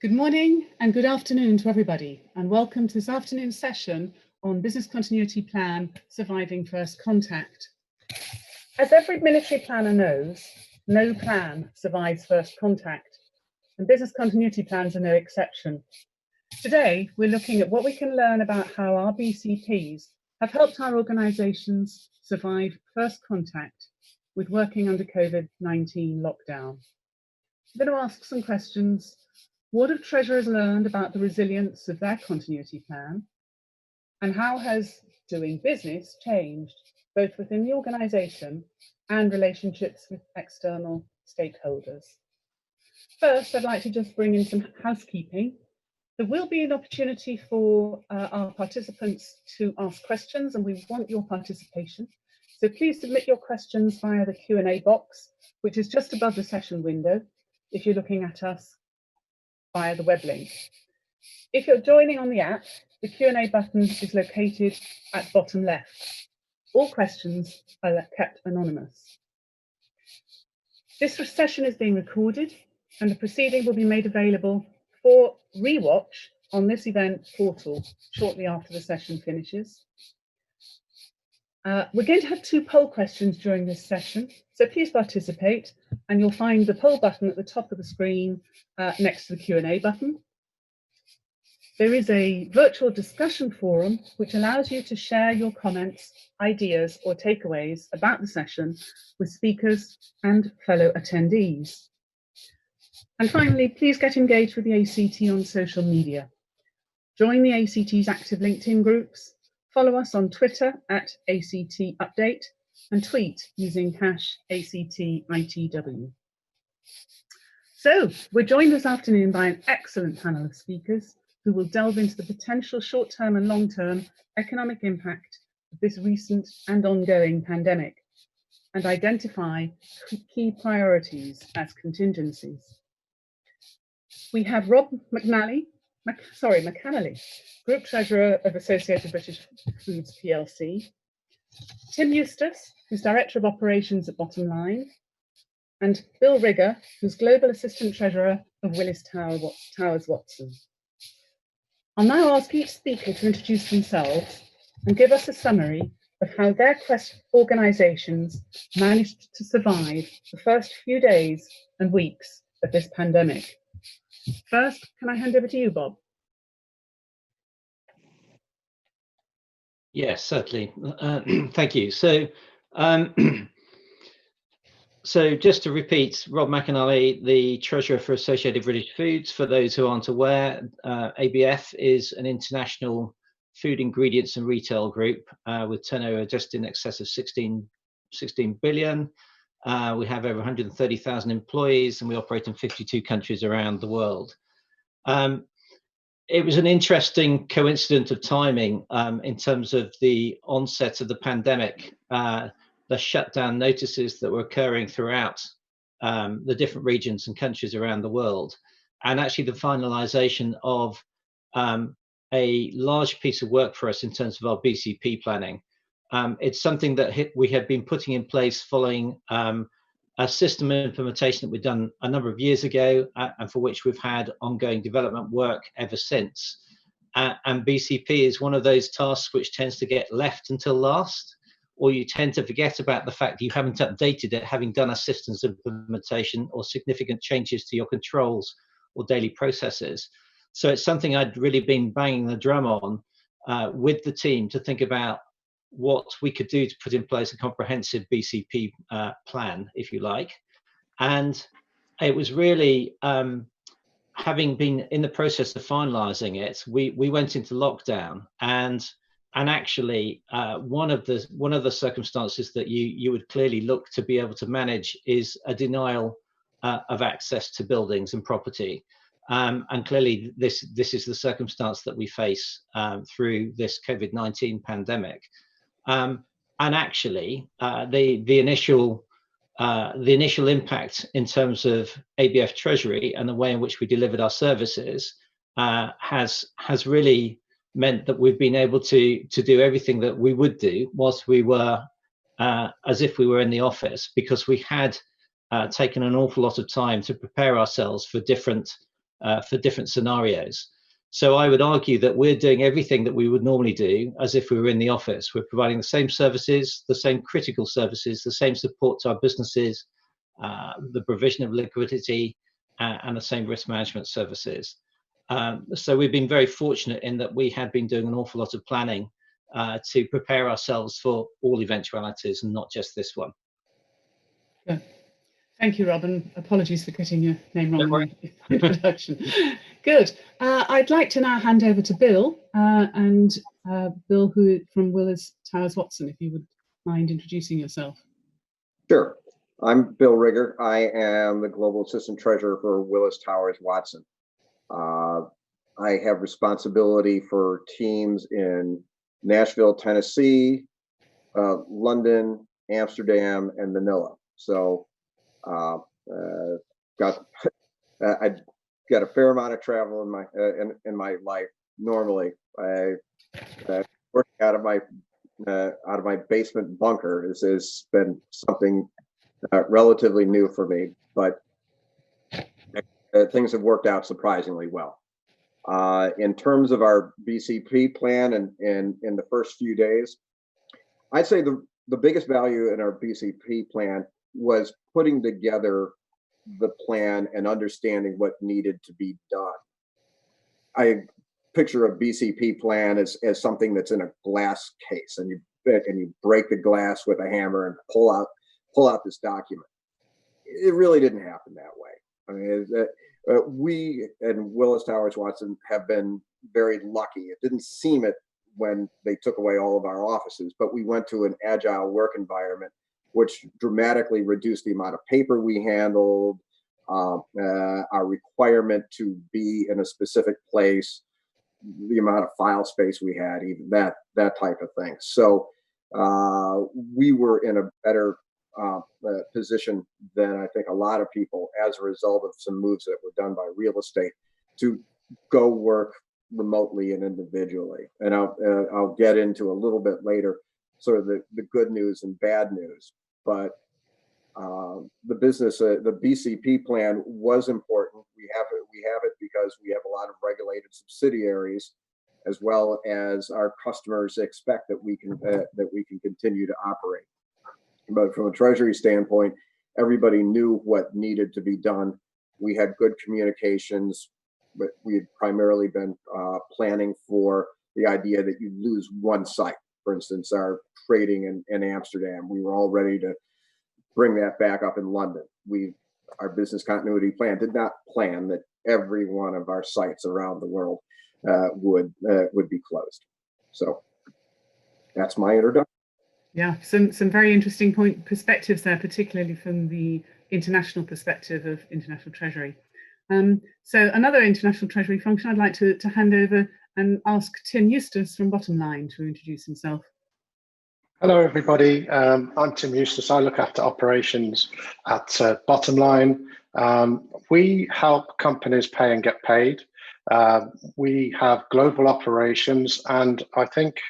Good morning and good afternoon to everybody, and welcome to this afternoon's session on Business Continuity Plan Surviving First Contact. As every military planner knows, no plan survives first contact, and business continuity plans are no exception. Today, we're looking at what we can learn about how our BCPs have helped our organisations survive first contact with working under COVID-19 lockdown. I'm going to ask some questions. What have treasurers learned about the resilience of their continuity plan? And how has doing business changed, both within the organisation and relationships with external stakeholders? First, I'd like to just bring in some housekeeping. There will be an opportunity for our participants to ask questions, and we want your participation. So please submit your questions via the Q&A box, which is just above the session window, if you're looking at us via the web link. If you're joining on the app, the Q&A button is located at bottom left. All questions are kept anonymous. This session is being recorded, and the proceeding will be made available for rewatch on this event portal shortly after the session finishes. We're going to have 2 poll questions during this session, so please participate, and you'll find the poll button at the top of the screen next to the Q&A button. There is a virtual discussion forum which allows you to share your comments, ideas, or takeaways about the session with speakers and fellow attendees. And finally, please get engaged with the ACT on social media. Join the ACT's active LinkedIn groups, follow us on Twitter at ACT Update, and tweet using #ACTITW. So, we're joined this afternoon by an excellent panel of speakers who will delve into the potential short-term and long-term economic impact of this recent and ongoing pandemic and identify key priorities as contingencies. We have Rob McAnally, Group Treasurer of Associated British Foods plc, Tim Eustace, who's Director of Operations at Bottomline, and Bill Rigger, who's Global Assistant Treasurer of Willis Towers Watson. I'll now ask each speaker to introduce themselves and give us a summary of how their organisations managed to survive the first few days and weeks of this pandemic. First, can I hand over to you, Bob? Yes, certainly. Thank you. So just to repeat, Rob McAnally, the Treasurer for Associated British Foods. For those who aren't aware, ABF is an international food ingredients and retail group with turnover just in excess of 16 billion. We have over 130,000 employees, and we operate in 52 countries around the world. It was an interesting coincidence of timing in terms of the onset of the pandemic, the shutdown notices that were occurring throughout the different regions and countries around the world, and actually the finalisation of a large piece of work for us in terms of our BCP planning. It's something that we had been putting in place following a system implementation that we'd done a number of years ago, and for which we've had ongoing development work ever since. And BCP is one of those tasks which tends to get left until last, or you tend to forget about the fact that you haven't updated it, having done a systems implementation or significant changes to your controls or daily processes. So it's something I'd really been banging the drum on with the team to think about what we could do to put in place a comprehensive BCP plan, if you like. And it was really, having been in the process of finalising it, we went into lockdown, and actually one of the circumstances that you would clearly look to be able to manage is a denial of access to buildings and property. And clearly this is the circumstance that we face through this COVID-19 pandemic. And actually, the initial impact in terms of ABF Treasury and the way in which we delivered our services has really meant that we've been able to do everything that we would do whilst we were as if we were in the office, because we had taken an awful lot of time to prepare ourselves for different for different scenarios. So I would argue that we're doing everything that we would normally do as if we were in the office. We're providing the same services, the same critical services, the same support to our businesses, the provision of liquidity, and the same risk management services. So we've been very fortunate in that we had been doing an awful lot of planning to prepare ourselves for all eventualities and not just this one. Yeah. Thank you, Rob, and apologies for getting your name wrong in the introduction. Good. I'd like to now hand over to Bill, and Bill from Willis Towers Watson, if you would mind introducing yourself. Sure. I'm Bill Rigger. I am the Global Assistant Treasurer for Willis Towers Watson. I have responsibility for teams in Nashville, Tennessee, London, Amsterdam, and Manila. So I got a fair amount of travel in my life. Normally, I working out of my basement bunker has been something relatively new for me, but things have worked out surprisingly well. In terms of our BCP plan and in the first few days, I'd say the biggest value in our BCP plan was putting together the plan and understanding what needed to be done. I picture a BCP plan as something that's in a glass case, and you break the glass with a hammer and pull out this document. It really didn't happen that way. I mean, we and Willis Towers Watson have been very lucky. It didn't seem it when they took away all of our offices, but we went to an agile work environment, which dramatically reduced the amount of paper we handled, our requirement to be in a specific place, the amount of file space we had, even that type of thing. So we were in a better position than I think a lot of people as a result of some moves that were done by real estate to go work remotely and individually. And I'll get into a little bit later sort of the good news and bad news. But the BCP plan was important. We have it because we have a lot of regulated subsidiaries, as well as our customers expect that we can continue to operate. But from a treasury standpoint, everybody knew what needed to be done. We had good communications, but we had primarily been planning for the idea that you lose one site. For instance, our trading in Amsterdam, we were all ready to bring that back up in London. Our business continuity plan did not plan that every one of our sites around the world would be closed. So that's my introduction. Yeah, some very interesting perspectives there, particularly from the international perspective of international treasury. So another international treasury function, I'd like to hand over and ask Tim Eustace from Bottomline to introduce himself. Hello, everybody. I'm Tim Eustace. I look after operations at Bottomline. We help companies pay and get paid. We have global operations, and I think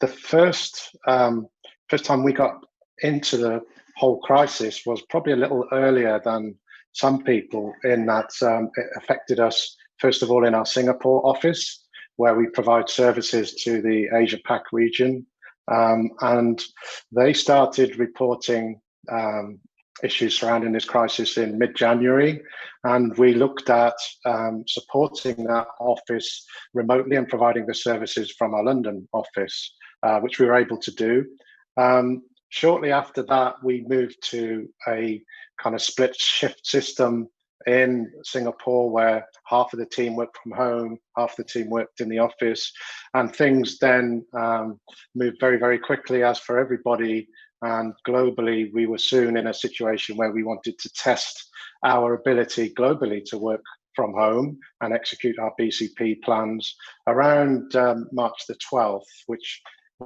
the first time we got into the whole crisis was probably a little earlier than some people, in that it affected us, first of all, in our Singapore office, where we provide services to the Asia Pac region. And they started reporting issues surrounding this crisis in mid-January, and we looked at supporting that office remotely and providing the services from our London office, which we were able to do. Shortly after that, we moved to a kind of split shift system in Singapore, where half of the team worked from home, half the team worked in the office, and things then moved very, very quickly, as for everybody. And globally, we were soon in a situation where we wanted to test our ability globally to work from home and execute our BCP plans around March the 12th, which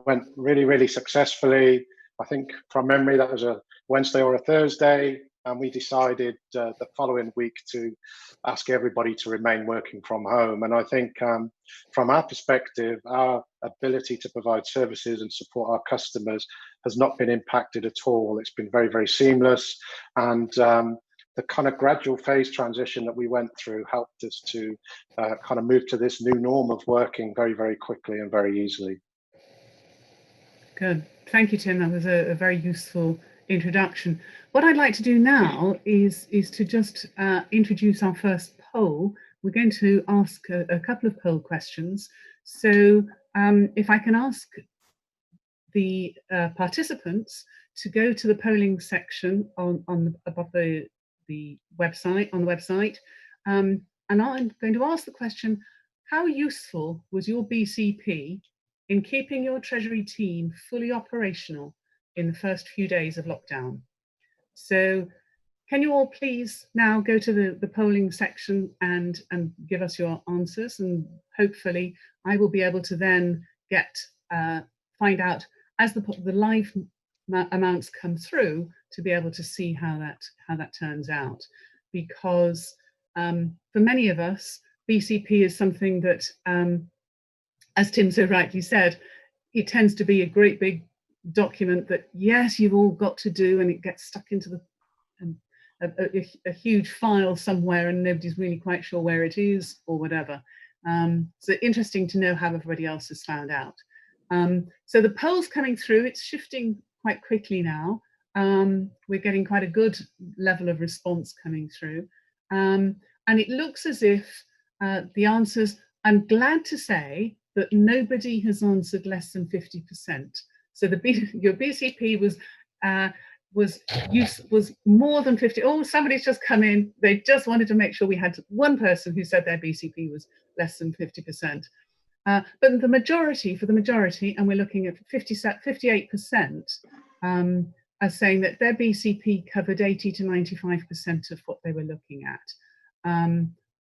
went really, really successfully. I think from memory, that was a Wednesday or a Thursday. And we decided the following week to ask everybody to remain working from home. And I think from our perspective, our ability to provide services and support our customers has not been impacted at all. It's been very, very seamless. And the kind of gradual phase transition that we went through helped us to kind of move to this new norm of working very, very quickly and very easily. Good. Thank you, Tim. That was a very useful introduction. What I'd like to do now is to just introduce our first poll. We're going to ask a couple of poll questions. So if I can ask the participants to go to the polling section above the website, and I'm going to ask the question: how useful was your BCP in keeping your Treasury team fully operational in the first few days of lockdown? So can you all please now go to the polling section and give us your answers, and hopefully I will be able to then find out as the live amounts come through to be able to see how that turns out. Because for many of us, BCP is something that, as Tim so rightly said, it tends to be a great big document that, yes, you've all got to do, and it gets stuck into a huge file somewhere and nobody's really quite sure where it is or whatever. So interesting to know how everybody else has found out. So the poll's coming through, it's shifting quite quickly now. We're getting quite a good level of response coming through. And it looks as if the answers, I'm glad to say that nobody has answered less than 50%. So your BCP was more than 50. Oh, somebody's just come in. They just wanted to make sure we had one person who said their BCP was less than 50%. But for the majority, and we're looking at 58%, are saying that their BCP covered 80 to 95% of what they were looking at.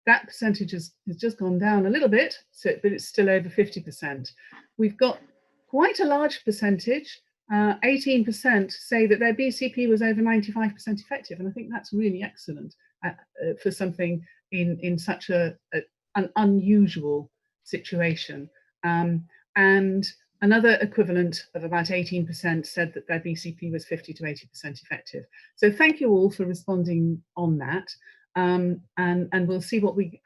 That percentage has just gone down a little bit, but it's still over 50%. We've got quite a large percentage, 18% say that their BCP was over 95% effective, and I think that's really excellent for something in such an unusual situation. And another equivalent of about 18% said that their BCP was 50 to 80% effective. So thank you all for responding on that. And we'll see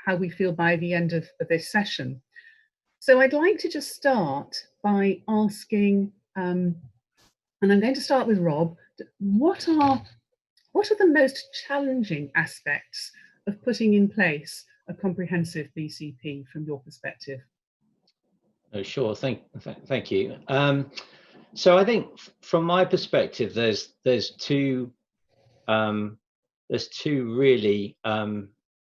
how we feel by the end of this session. So I'd like to just start by asking, and I'm going to start with Rob, what are the most challenging aspects of putting in place a comprehensive BCP from your perspective? Oh, sure. Thank you. So I think from my perspective, there's two really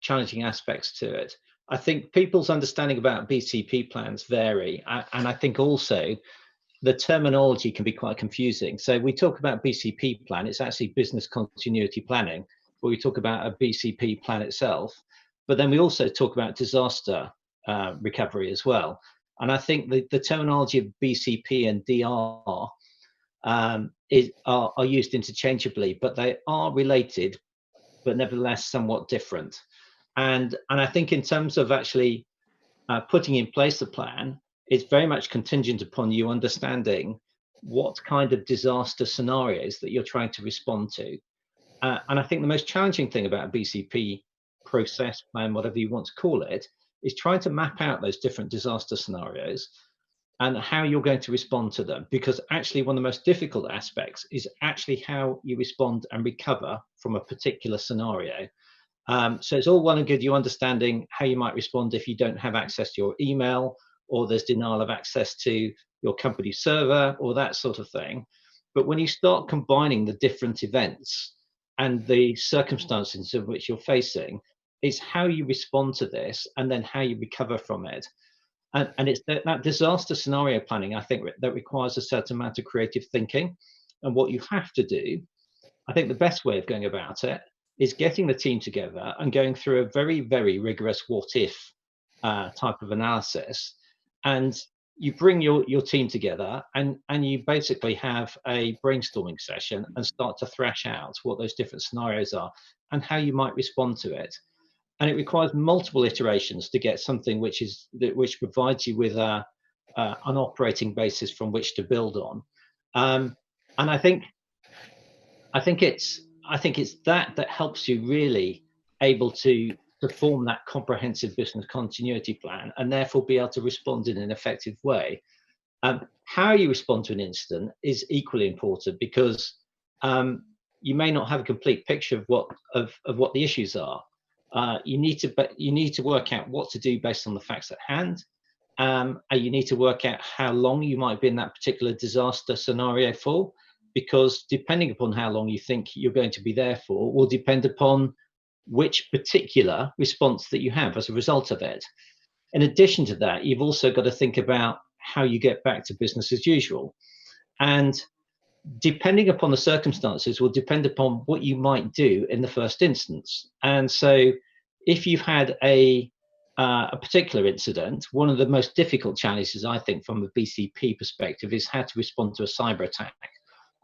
challenging aspects to it. I think people's understanding about BCP plans vary, and I think also the terminology can be quite confusing. So we talk about BCP plan, it's actually business continuity planning, where we talk about a BCP plan itself, but then we also talk about disaster recovery as well. And I think the terminology of BCP and DR are used interchangeably, but they are related, but nevertheless somewhat different. And I think in terms of actually putting in place the plan, it's very much contingent upon you understanding what kind of disaster scenarios that you're trying to respond to. And I think the most challenging thing about a BCP process plan, whatever you want to call it, is trying to map out those different disaster scenarios and how you're going to respond to them. Because actually one of the most difficult aspects is actually how you respond and recover from a particular scenario. So it's all well and good you understanding how you might respond if you don't have access to your email, or there's denial of access to your company server, or that sort of thing. But when you start combining the different events and the circumstances of which you're facing, it's how you respond to this and then how you recover from it. And it's that disaster scenario planning, I think, that requires a certain amount of creative thinking. And what you have to do, I think the best way of going about it is getting the team together and going through a very, very rigorous what if type of analysis. And you bring your team together and you basically have a brainstorming session and start to thrash out what those different scenarios are and how you might respond to it. And it requires multiple iterations to get something which provides you with an operating basis from which to build on. And I think it's I think it's that helps you really able to form that comprehensive business continuity plan and therefore be able to respond in an effective way. How you respond to an incident is equally important, because you may not have a complete picture of what the issues are. You need to work out what to do based on the facts at hand, and you need to work out how long you might be in that particular disaster scenario for, because depending upon how long you think you're going to be there for will depend upon which particular response that you have as a result of it. In addition to that, you've also got to think about how you get back to business as usual. And depending upon the circumstances will depend upon what you might do in the first instance. And so if you've had a particular incident, one of the most difficult challenges, I think, from a BCP perspective is how to respond to a cyber attack.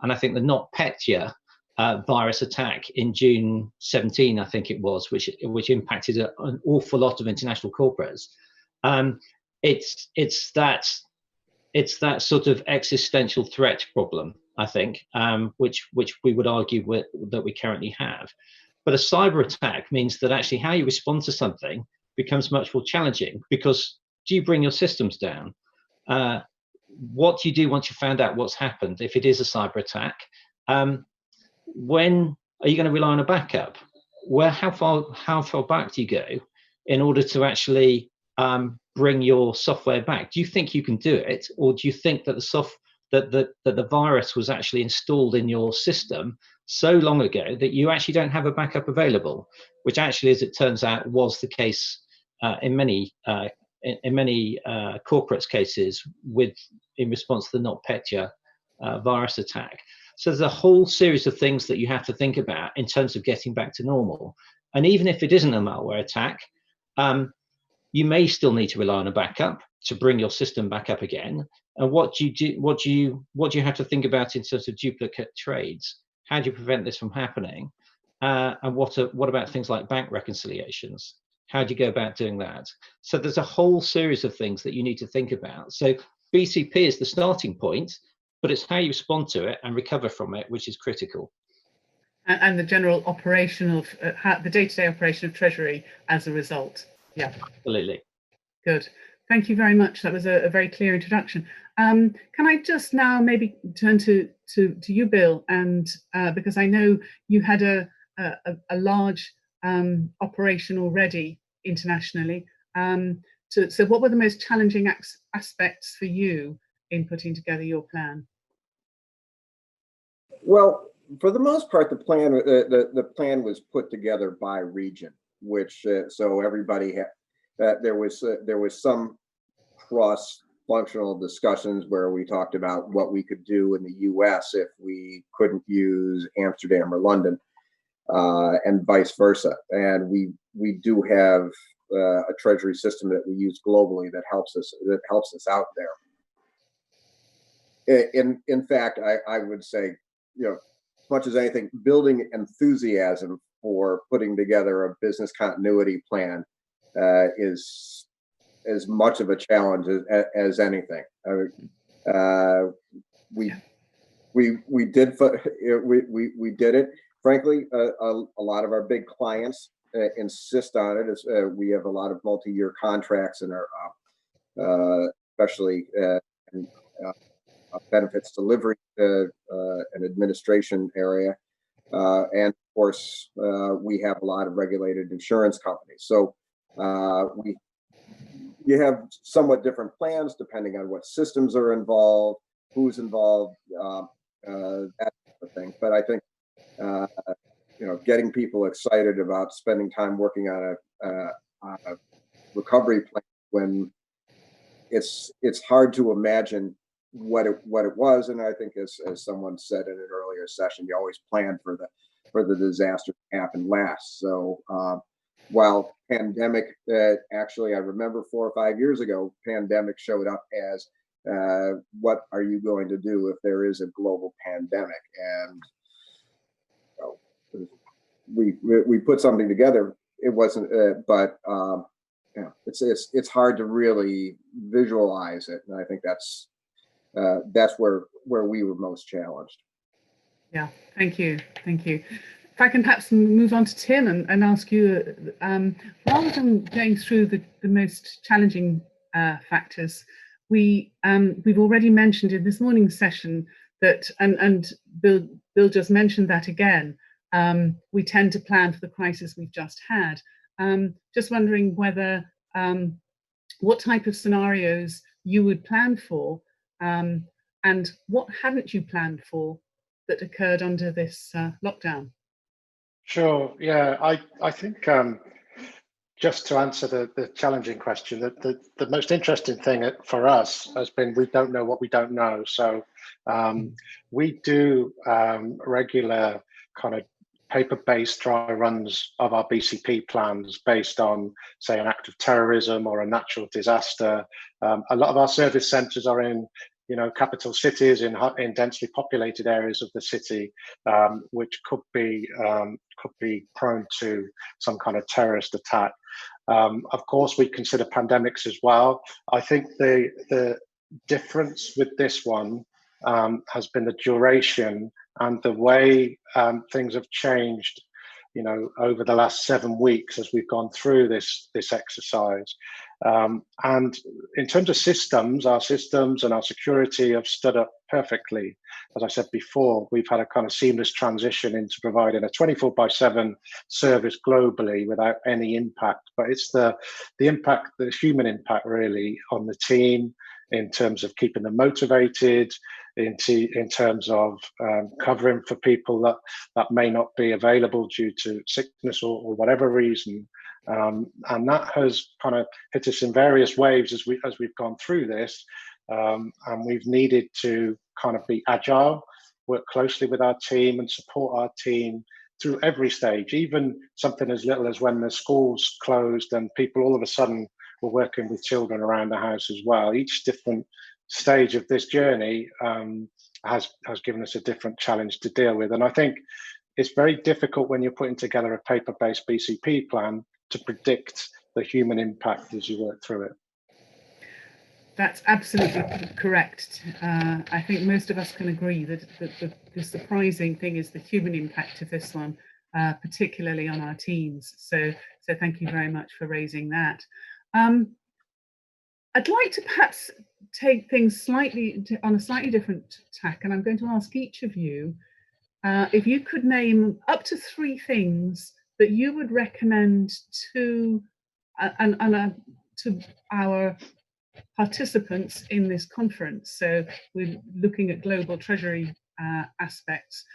And I think the NotPetya virus attack in June 17, I think it was, which impacted an awful lot of international corporates. It's that sort of existential threat problem, I think, which we would argue that we currently have. But a cyber attack means that actually how you respond to something becomes much more challenging, because do you bring your systems down? What do you do once you found out what's happened if it is a cyber attack? When are you going to rely on a backup? How far back do you go in order to actually bring your software back? Do you think you can do it, or do you think that the virus was actually installed in your system so long ago that you actually don't have a backup available? Which actually, as it turns out, was the case in many corporates' cases in response to the NotPetya virus attack. So there's a whole series of things that you have to think about in terms of getting back to normal. And even if it isn't a malware attack, you may still need to rely on a backup to bring your system back up again. And what do you have to think about in terms of duplicate trades? How do you prevent this from happening? And what about things like bank reconciliations? How do you go about doing that? So there's a whole series of things that you need to think about. So BCP is the starting point, but it's how you respond to it and recover from it, which is critical. And the general operation of the day-to-day operation of Treasury as a result. Yeah, absolutely. Good. Thank you very much. That was a very clear introduction. Can I just now maybe turn to you, Bill, and because I know you had a large operation already internationally. So what were the most challenging aspects for you in putting together your plan? Well, for the most part, the plan was put together by region, which so everybody had. There was some cross-functional discussions where we talked about what we could do in the U.S. if we couldn't use Amsterdam or London, and vice versa. And we do have a treasury system that we use globally that helps us out there. In fact, I would say, as much as anything, building enthusiasm for putting together a business continuity plan is as much of a challenge as anything. We did it. Frankly, a lot of our big clients insist on it. As we have a lot of multi-year contracts in our, especially in benefits delivery and administration area, and of course we have a lot of regulated insurance companies. So you have somewhat different plans depending on what systems are involved, who's involved, that type of thing. But I think getting people excited about spending time working on a recovery plan when it's hard to imagine what it was. And I think as someone said in an earlier session, you always plan for the disaster to happen last. So while pandemic, actually, I remember 4 or 5 years ago, pandemic showed up as what are you going to do if there is a global pandemic? And we put something together. It wasn't, but it's hard to really visualize it, and I think that's where we were most challenged. Yeah, thank you. if I can perhaps move on to Tim and ask you, rather than going through the most challenging factors, we've already mentioned in this morning's session that, and Bill just mentioned that again, we tend to plan for the crisis we've just had. Just wondering whether, what type of scenarios you would plan for, and what hadn't you planned for that occurred under this lockdown? Sure. Yeah, I think just to answer the challenging question, the most interesting thing for us has been we don't know what we don't know. So we do regular kind of paper-based dry runs of our BCP plans based on, say, an act of terrorism or a natural disaster. A lot of our service centres are in, capital cities, in densely populated areas of the city, which could be prone to some kind of terrorist attack. Of course, we consider pandemics as well. I think the difference with this one has been the duration and the way things have changed, over the last 7 weeks as we've gone through this exercise. And in terms of systems, our systems and our security have stood up perfectly. As I said before, we've had a kind of seamless transition into providing a 24/7 service globally without any impact. But it's the impact, the human impact really on the team in terms of keeping them motivated, in terms of covering for people that may not be available due to sickness or whatever reason. And that has kind of hit us in various waves as we've gone through this, and we've needed to kind of be agile, work closely with our team and support our team through every stage, even something as little as when the schools closed and people all of a sudden were working with children around the house as well. Each different stage of this journey has given us a different challenge to deal with. And I think it's very difficult when you're putting together a paper-based BCP plan to predict the human impact as you work through it. That's absolutely correct. I think most of us can agree that the surprising thing is the human impact of this one, particularly on our teams. So thank you very much for raising that. I'd like to perhaps take things on a slightly different tack, and I'm going to ask each of you if you could name up to 3 things that you would recommend to our participants in this conference. So we're looking at global treasury aspects.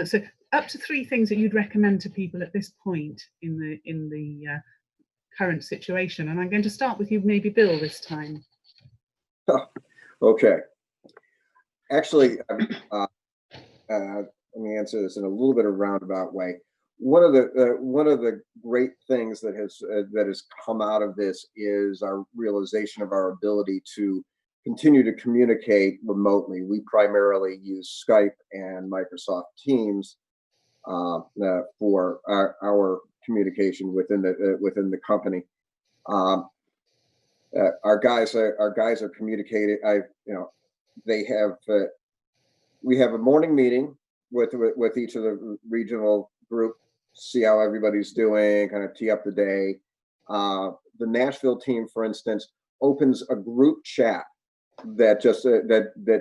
So up to 3 things that you'd recommend to people at this point in the current situation. And I'm going to start with you, maybe Bill, this time. Okay. Actually, let me answer this in a little bit of a roundabout way. One of the great things that has come out of this is our realization of our ability to continue to communicate remotely. We primarily use Skype and Microsoft Teams for our communication within the company. Our guys are communicating. We have a morning meeting with each of the regional group, see how everybody's doing, kind of tee up the day. The Nashville team, for instance, opens a group chat that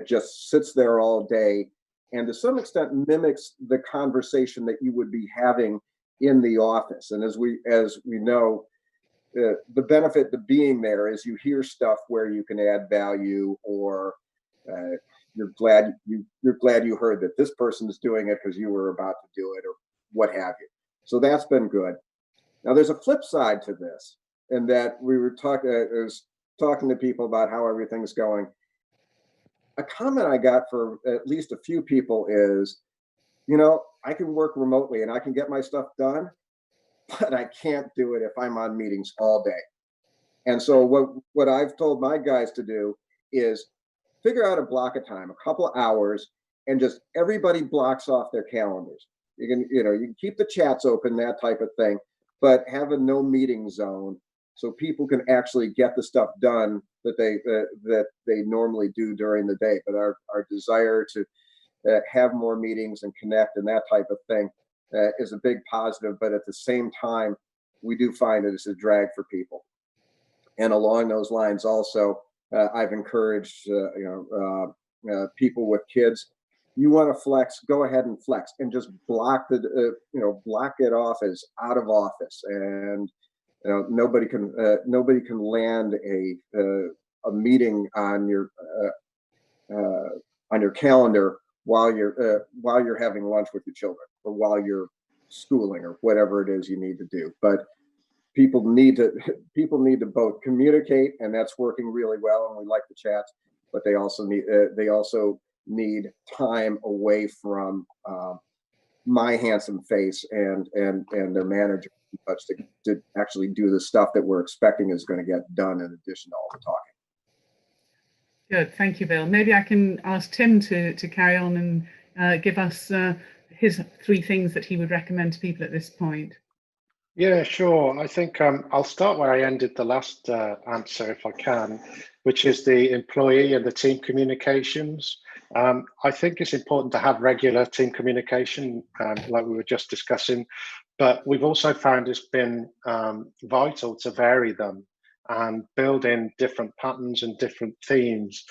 just sits there all day, and to some extent mimics the conversation that you would be having in the office. And as we know, the benefit to being there is you hear stuff where you can add value, or you're glad you heard that this person is doing it because you were about to do it, or what have you. So that's been good. Now there's a flip side to this, and that we were talking to people about how everything's going. A comment I got for at least a few people is, I can work remotely and I can get my stuff done, but I can't do it if I'm on meetings all day. And so what I've told my guys to do is figure out a block of time, a couple of hours, and just everybody blocks off their calendars. You can keep the chats open, that type of thing, but have a no meeting zone so people can actually get the stuff done that they normally do during the day. But our desire to have more meetings and connect and that type of thing is a big positive, but at the same time, we do find that it's a drag for people. And along those lines, also, I've encouraged people with kids. You want to flex, go ahead and flex, and just block block it off as out of office, and nobody can land a meeting on your calendar while you're having lunch with your children, or while you're schooling, or whatever it is you need to do. But people need to both communicate, and that's working really well, and we like the chats, but they also need time away from my handsome face and their manager to actually do the stuff that we're expecting is going to get done, in addition to all the talking. Good, thank you, Bill. Maybe I can ask Tim to carry on and give us his 3 things that he would recommend to people at this point. Yeah, sure. I think I'll start where I ended the last answer, if I can, which is the employee and the team communications. I think it's important to have regular team communication, like we were just discussing, but we've also found it's been vital to vary them and build in different patterns and different themes.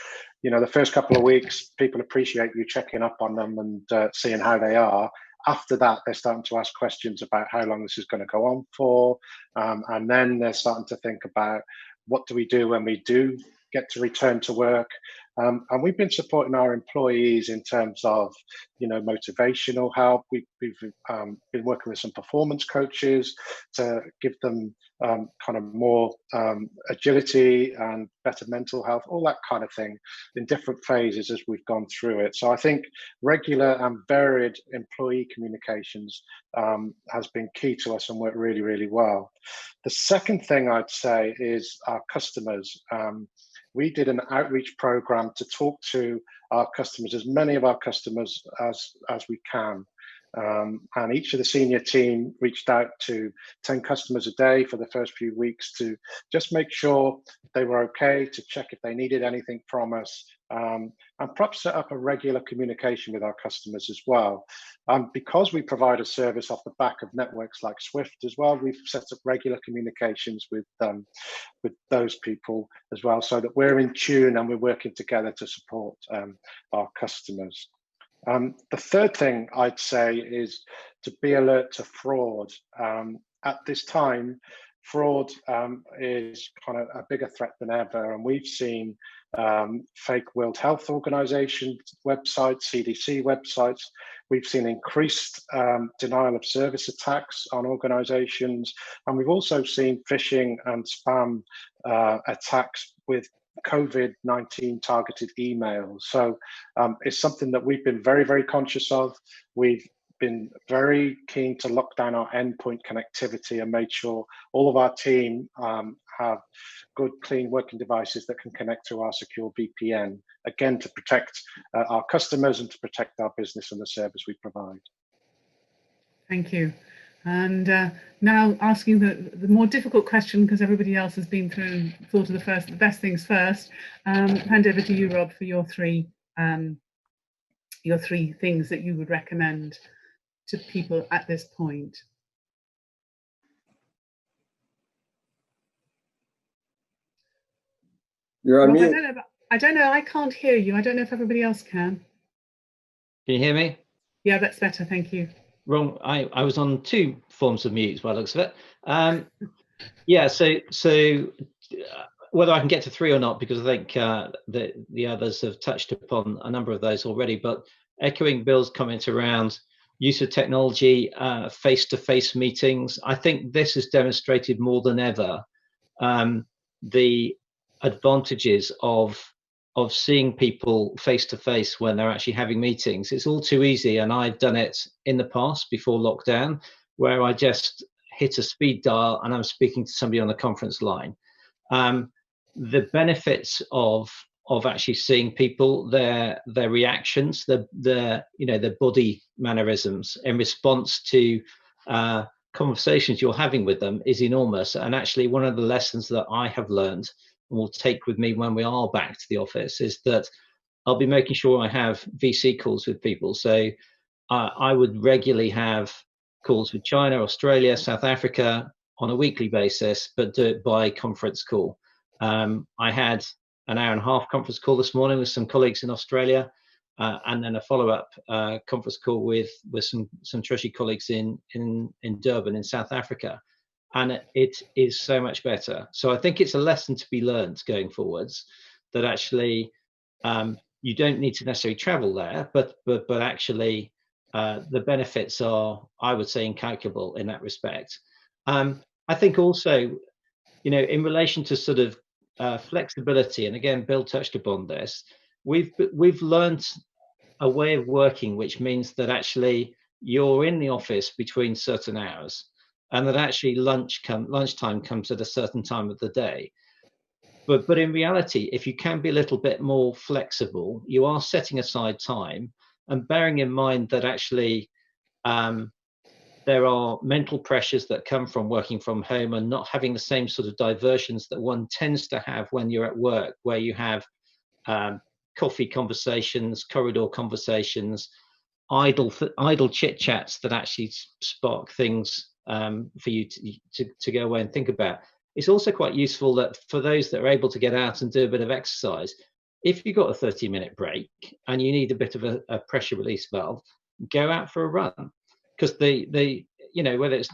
The first couple of weeks, people appreciate you checking up on them and seeing how they are. After that, they're starting to ask questions about how long this is going to go on for. And then they're starting to think about, what do we do when we do get to return to work? And we've been supporting our employees in terms of, motivational help. We've been working with some performance coaches to give them kind of more agility and better mental health, all that kind of thing, in different phases as we've gone through it. So I think regular and varied employee communications has been key to us and worked really, really well. The second thing I'd say is our customers. We did an outreach program to talk to our customers, as many of our customers as we can. And each of the senior team reached out to 10 customers a day for the first few weeks to just make sure they were okay, to check if they needed anything from us, and perhaps set up a regular communication with our customers as well. Because we provide a service off the back of networks like Swift as well, we've set up regular communications with those people as well, so that we're in tune and we're working together to support our customers. The third thing I'd say is to be alert to fraud. At this time, fraud is kind of a bigger threat than ever, and we've seen fake World Health Organization websites, CDC websites. We've seen increased denial of service attacks on organizations, and we've also seen phishing and spam attacks with COVID-19 targeted emails. So it's something that we've been very, very conscious of. We've been very keen to lock down our endpoint connectivity and made sure all of our team have good, clean working devices that can connect to our secure VPN, again, to protect our customers and to protect our business and the service we provide. Thank you. And now asking the more difficult question, because everybody else has been through and thought of the best things first. Hand over to you, Rob, for your three things that you would recommend to people at this point. You're on Rob, mute. I don't know. I can't hear you. I don't know if everybody else can. Can you hear me? Yeah, that's better. Thank you. Wrong. I was on 2 forms of mute by the looks of it. Yeah, so whether I can get to 3 or not, because I think the others have touched upon a number of those already, but echoing Bill's comment around use of technology, face-to-face meetings, I think this has demonstrated more than ever the advantages of seeing people face to face when they're actually having meetings. It's all too easy, and I've done it in the past before lockdown, where I just hit a speed dial and I'm speaking to somebody on the conference line. The benefits of actually seeing people, their reactions, their body mannerisms in response to conversations you're having with them is enormous. And actually, one of the lessons that I have learned and will take with me when we are back to the office is that I'll be making sure I have VC calls with people. So I would regularly have calls with China, Australia, South Africa on a weekly basis, but do it by conference call. I had an hour and a half conference call this morning with some colleagues in Australia, and then a follow-up conference call with some Treasury colleagues in Durban in South Africa. And it is so much better. So I think it's a lesson to be learned going forwards, that actually you don't need to necessarily travel there, but actually the benefits are, I would say, incalculable in that respect. I think also, you know, in relation to sort of flexibility, and again, Bill touched upon this, we've learned a way of working which means that actually you're in the office between certain hours, and that actually lunchtime comes at a certain time of the day. But in reality, if you can be a little bit more flexible, you are setting aside time, and bearing in mind that actually there are mental pressures that come from working from home and not having the same sort of diversions that one tends to have when you're at work, where you have coffee conversations, corridor conversations, idle chit chats that actually spark things for you to go away and think about. It's also quite useful that for those that are able to get out and do a bit of exercise, if you've got a 30-minute break and you need a bit of a pressure release valve, go out for a run. Because you know, whether it's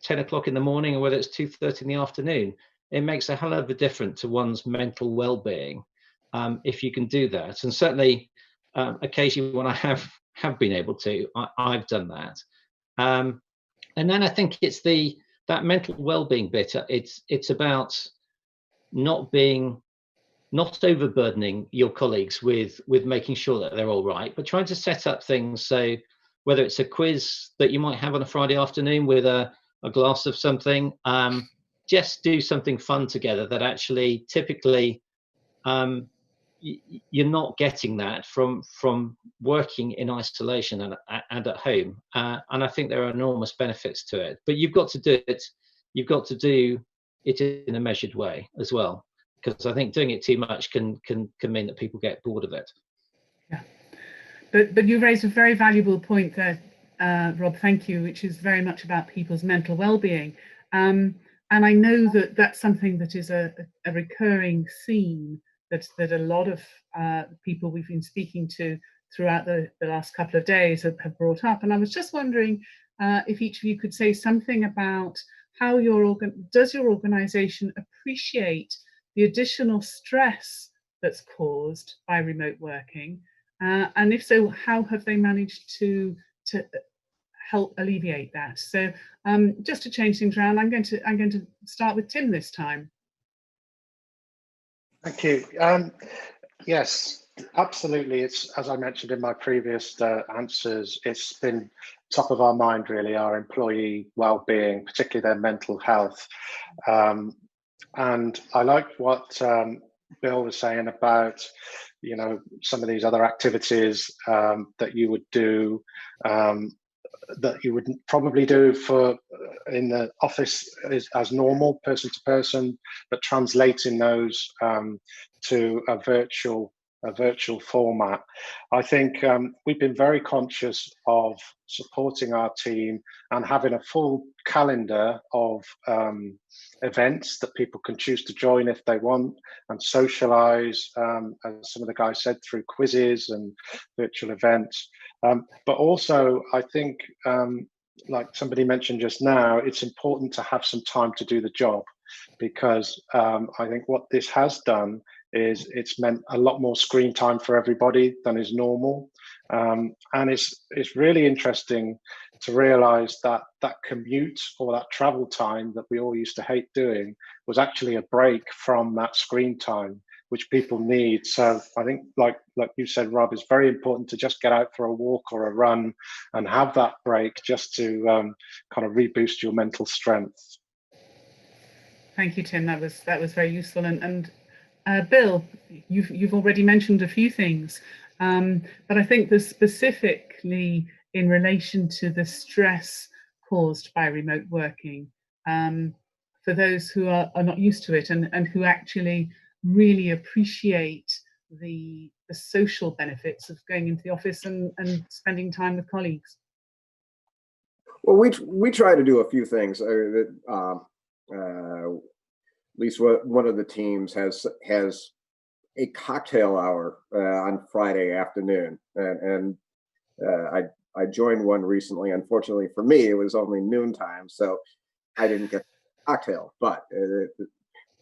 10 o'clock in the morning or whether it's 2:30 in the afternoon, it makes a hell of a difference to one's mental well-being if you can do that. And certainly, occasionally when I have been able to, I've done that. And then I think it's that mental well-being bit. It's about not overburdening your colleagues with making sure that they're all right, but trying to set up things so, whether it's a quiz that you might have on a Friday afternoon with a glass of something, just do something fun together that actually typically you're not getting that from working in isolation and at home. And I think there are enormous benefits to it. But you've got to do it. You've got to do it in a measured way as well, because I think doing it too much can mean that people get bored of it. Yeah. But you raised a very valuable point there, Rob, thank you, which is very much about people's mental well-being. And I know that that's something that is a recurring theme that a lot of people we've been speaking to throughout the last couple of days have brought up. And I was just wondering if each of you could say something about how does your organisation appreciate the additional stress that's caused by remote working? And if so, how have they managed to help alleviate that? So just to change things around, I'm going to start with Tim this time. Thank you. Yes, absolutely. It's, as I mentioned in my previous answers, it's been top of our mind, really, our employee well-being, particularly their mental health. And I like what Bill was saying about, you know, some of these other activities that you would do, that you would probably do in the office as normal, person to person, but translating those to a virtual format. I think we've been very conscious of supporting our team and having a full calendar of events that people can choose to join if they want, and socialize, as some of the guys said, through quizzes and virtual events. But also, I think, like somebody mentioned just now, it's important to have some time to do the job, because I think what this has done is it's meant a lot more screen time for everybody than is normal. And it's really interesting to realize that commute or that travel time that we all used to hate doing was actually a break from that screen time, which people need. So I think, like you said, Rob, it's very important to just get out for a walk or a run and have that break, just to kind of reboost your mental strength. Thank you, Tim. That was very useful. And Bill, you've already mentioned a few things, but I think that specifically in relation to the stress caused by remote working, for those who are not used to it and who actually really appreciate the social benefits of going into the office and spending time with colleagues. Well, we try to do a few things. At least one of the teams has a cocktail hour on Friday afternoon, and I joined one recently. Unfortunately for me, it was only noontime, so I didn't get a cocktail. But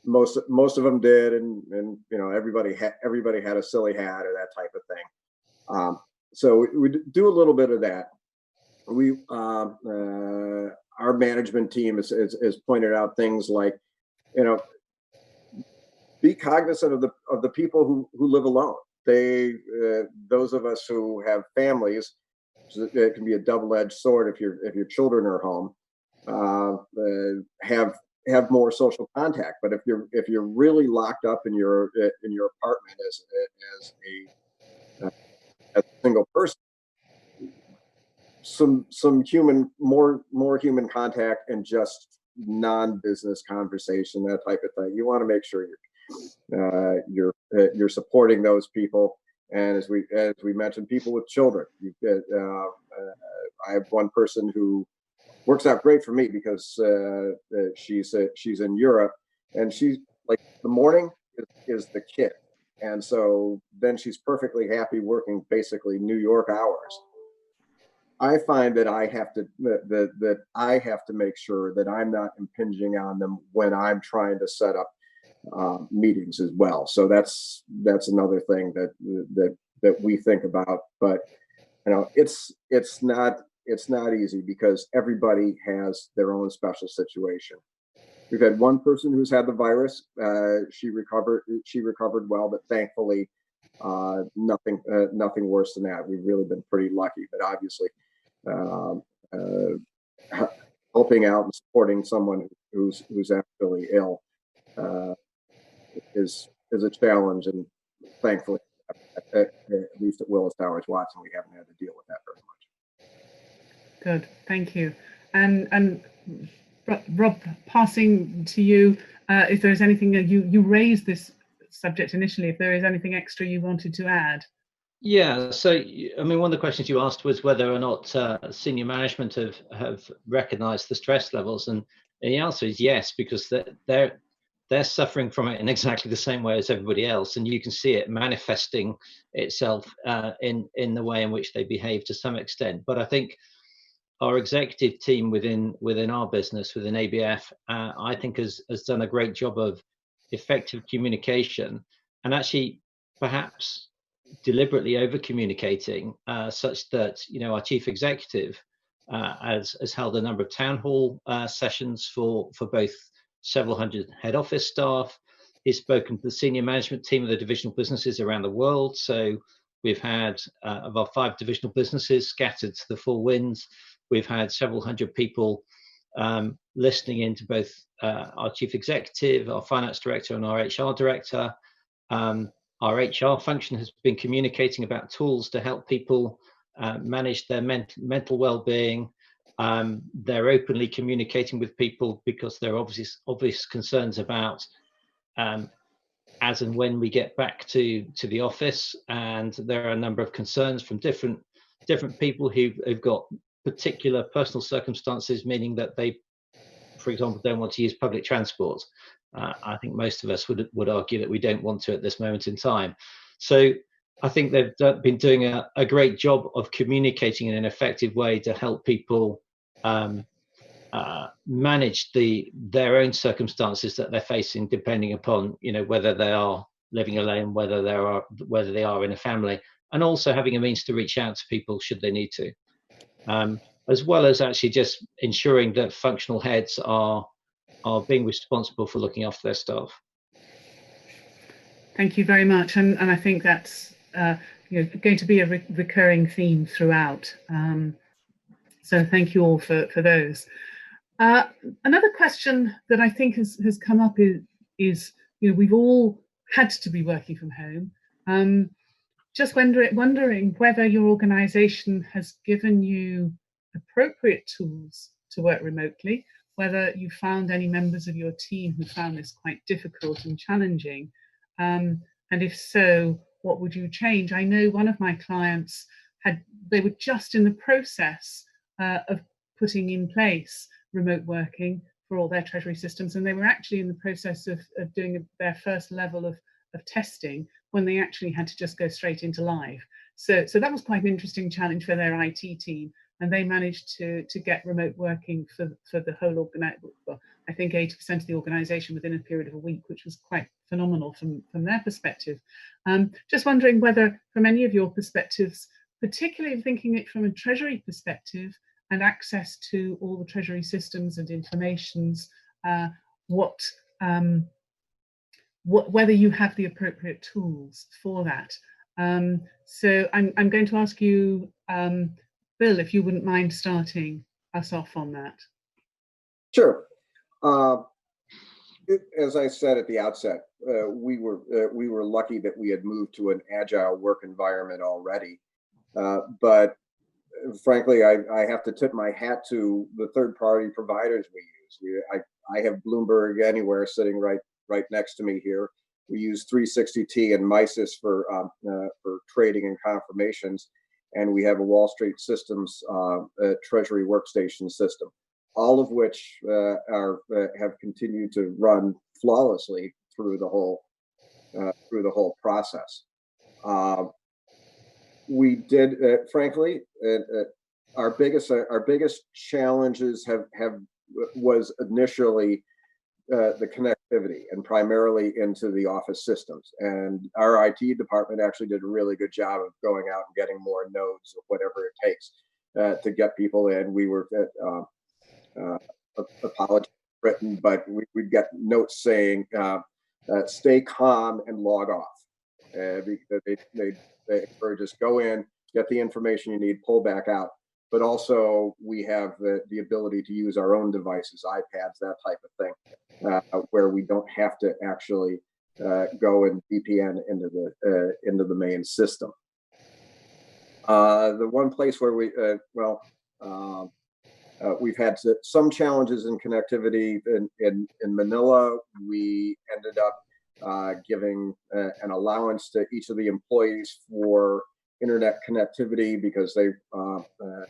most of them did, and you know, everybody had a silly hat or that type of thing. So we do a little bit of that. We our management team has pointed out things like, you know, be cognizant of the people who live alone. Those of us who have families, it can be a double-edged sword if your children are home, have more social contact. But if you're really locked up in your apartment as a single person, some more human contact and just non-business conversation, that type of thing. You want to make sure you're supporting those people. And as we mentioned, people with children. I have one person who works out great for me because she's in Europe, and she's like, the morning is the kid, and so then she's perfectly happy working basically New York hours. I find that I have to make sure that I'm not impinging on them when I'm trying to set up meetings as well. So that's another thing that we think about. But you know, it's not easy because everybody has their own special situation. We've had one person who's had the virus. She recovered well, but thankfully nothing worse than that. We've really been pretty lucky. But obviously, helping out and supporting someone who's actually ill is a challenge, and thankfully, at least at Willis Towers Watson, we haven't had to deal with that very much. Good, thank you. And Rob, passing to you, if there is anything that you raised this subject initially, if there is anything extra you wanted to add. Yeah, so I mean, one of the questions you asked was whether or not senior management have recognised the stress levels, and the answer is yes, because they're suffering from it in exactly the same way as everybody else, and you can see it manifesting itself in the way in which they behave to some extent. But I think our executive team within our business, within ABF, I think has done a great job of effective communication, and actually perhaps deliberately over communicating, such that, you know, our chief executive has held a number of town hall sessions for both several hundred head office staff. He's spoken to the senior management team of the divisional businesses around the world. So we've had of our 5 divisional businesses scattered to the 4 winds. We've had several hundred people listening in to both our chief executive, our finance director, and our HR director. Our HR function has been communicating about tools to help people manage their mental well-being. They're openly communicating with people because there are obvious concerns about as and when we get back to the office, and there are a number of concerns from different people who've got particular personal circumstances, meaning that they, for example, don't want to use public transport. I think most of us would argue that we don't want to at this moment in time. So I think they've been doing a great job of communicating in an effective way to help people manage their own circumstances that they're facing, depending upon, you know, whether they are living alone, whether they are in a family, and also having a means to reach out to people should they need to, as well as actually just ensuring that functional heads are being responsible for looking after their staff. Thank you very much, and I think that's going to be a recurring theme throughout. So thank you all for those. Another question that I think has come up is we've all had to be working from home. Just wondering whether your organisation has given you appropriate tools to work remotely, whether you found any members of your team who found this quite difficult and challenging, and if so, what would you change? I know one of my clients they were just in the process of putting in place remote working for all their treasury systems, and they were actually in the process of doing their first level of testing when they actually had to just go straight into live. So that was quite an interesting challenge for their IT team, and they managed to get remote working for the whole organization. Well, I think 80% of the organization within a period of a week, which was quite phenomenal from their perspective. Just wondering whether, from any of your perspectives, particularly thinking it from a treasury perspective and access to all the treasury systems and informations, whether you have the appropriate tools for that. So I'm going to ask you, Bill, if you wouldn't mind starting us off on that. Sure. As I said at the outset, we were lucky that we had moved to an agile work environment already. But frankly, I have to tip my hat to the third-party providers we use. I have Bloomberg Anywhere sitting right next to me here. We use 360T and MISIS for trading and confirmations, and we have a Wall Street Systems Treasury workstation system, all of which have continued to run flawlessly through the whole process. We did, frankly, our biggest challenges was initially the connectivity, and primarily into the office systems. And our IT department actually did a really good job of going out and getting more nodes or whatever it takes to get people in. We were apologies written, but we'd get notes saying, stay calm and log off. They encourage us, go in, get the information you need, pull back out. But also we have the ability to use our own devices, iPads, that type of thing, where we don't have to actually go and VPN into the main system. The one place where we've had some challenges in connectivity in Manila. We ended up giving an allowance to each of the employees for internet connectivity, because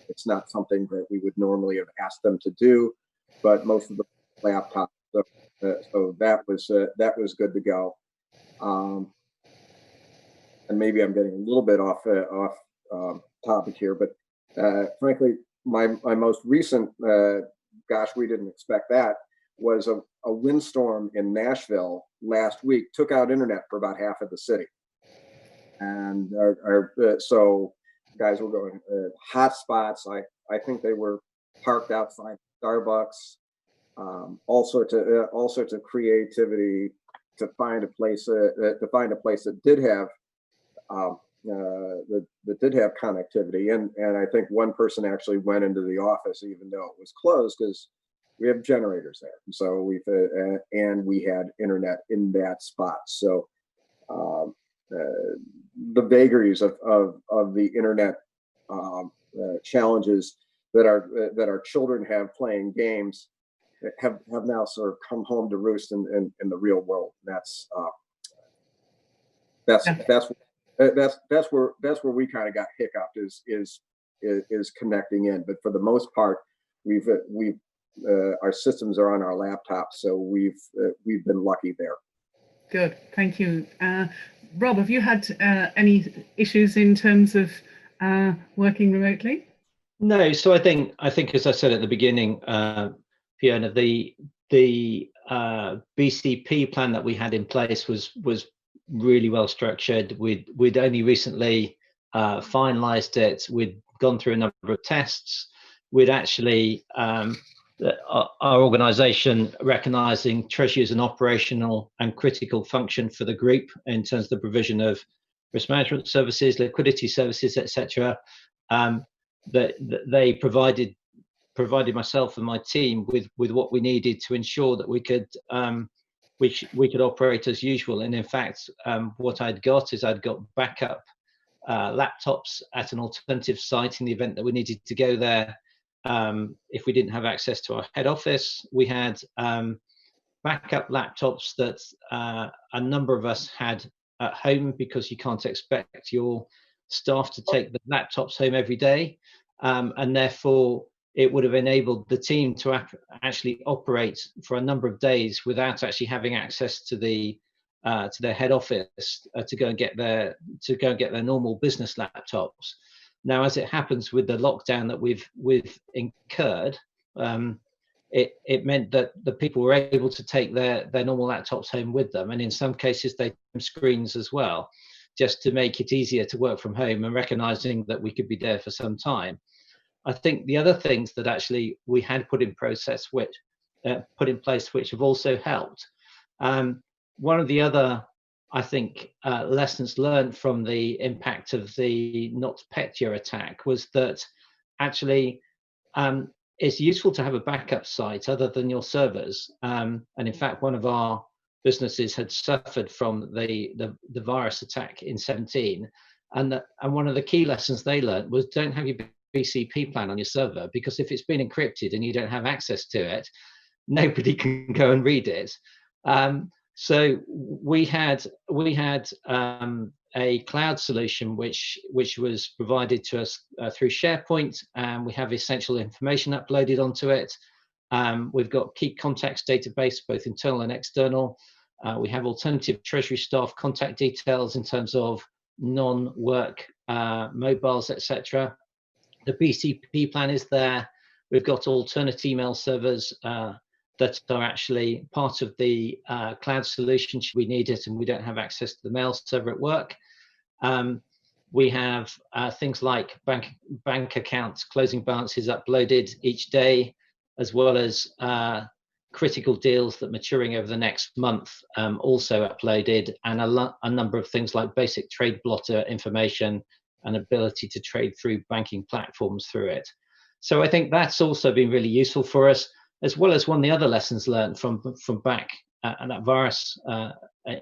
it's not something that we would normally have asked them to do, but most of the laptops, so that was good to go. And maybe I'm getting a little bit off topic here, but frankly, my most recent, gosh, we didn't expect that, was a windstorm in Nashville last week, took out internet for about half of the city. And so guys were going hot spots. I think they were parked outside Starbucks. All sorts of creativity to find a place that did have connectivity. And I think one person actually went into the office even though it was closed, because we have generators there. And so we had internet in that spot. So the vagaries of the internet challenges that our children have playing games have now sort of come home to roost in the real world. That's where we kind of got hiccuped is connecting in. But for the most part, we've our systems are on our laptops, so we've been lucky there. Good, thank you. Rob, have you had any issues in terms of working remotely? No, so I think as I said at the beginning, Fiona, the BCP plan that we had in place was really well structured. We'd only recently finalized it. We'd gone through a number of tests. We'd actually our organization recognizing treasury as an operational and critical function for the group in terms of the provision of risk management services, liquidity services, etc. That they provided myself and my team with what we needed to ensure that we could operate as usual. And in fact, what I'd got backup laptops at an alternative site in the event that we needed to go there. If we didn't have access to our head office, we had backup laptops that a number of us had at home, because you can't expect your staff to take the laptops home every day. And therefore, it would have enabled the team to actually operate for a number of days without actually having access to their head office to go and get their normal business laptops. Now, as it happens with the lockdown that we've incurred, it meant that the people were able to take their normal laptops home with them, and in some cases they took screens as well, just to make it easier to work from home, and recognizing that we could be there for some time. I think the other things that actually we had put in place, which have also helped. One of the other, I think, lessons learned from the impact of the NotPetya attack was that actually it's useful to have a backup site other than your servers. And in fact, one of our businesses had suffered from the virus attack in 2017. And one of the key lessons they learned was don't have your BCP plan on your server, because if it's been encrypted and you don't have access to it, nobody can go and read it. So we had a cloud solution which was provided to us through SharePoint, and we have essential information uploaded onto it. We've got key contacts database, both internal and external. We have alternative treasury staff contact details in terms of non-work mobiles, etc. The BCP plan is there. We've got alternate email servers that are actually part of the cloud solution should we need it and we don't have access to the mail server at work. We have things like bank accounts, closing balances uploaded each day, as well as critical deals that are maturing over the next month also uploaded, and a number of things like basic trade blotter information and ability to trade through banking platforms through it. So I think that's also been really useful for us, as well as one of the other lessons learned from back at that virus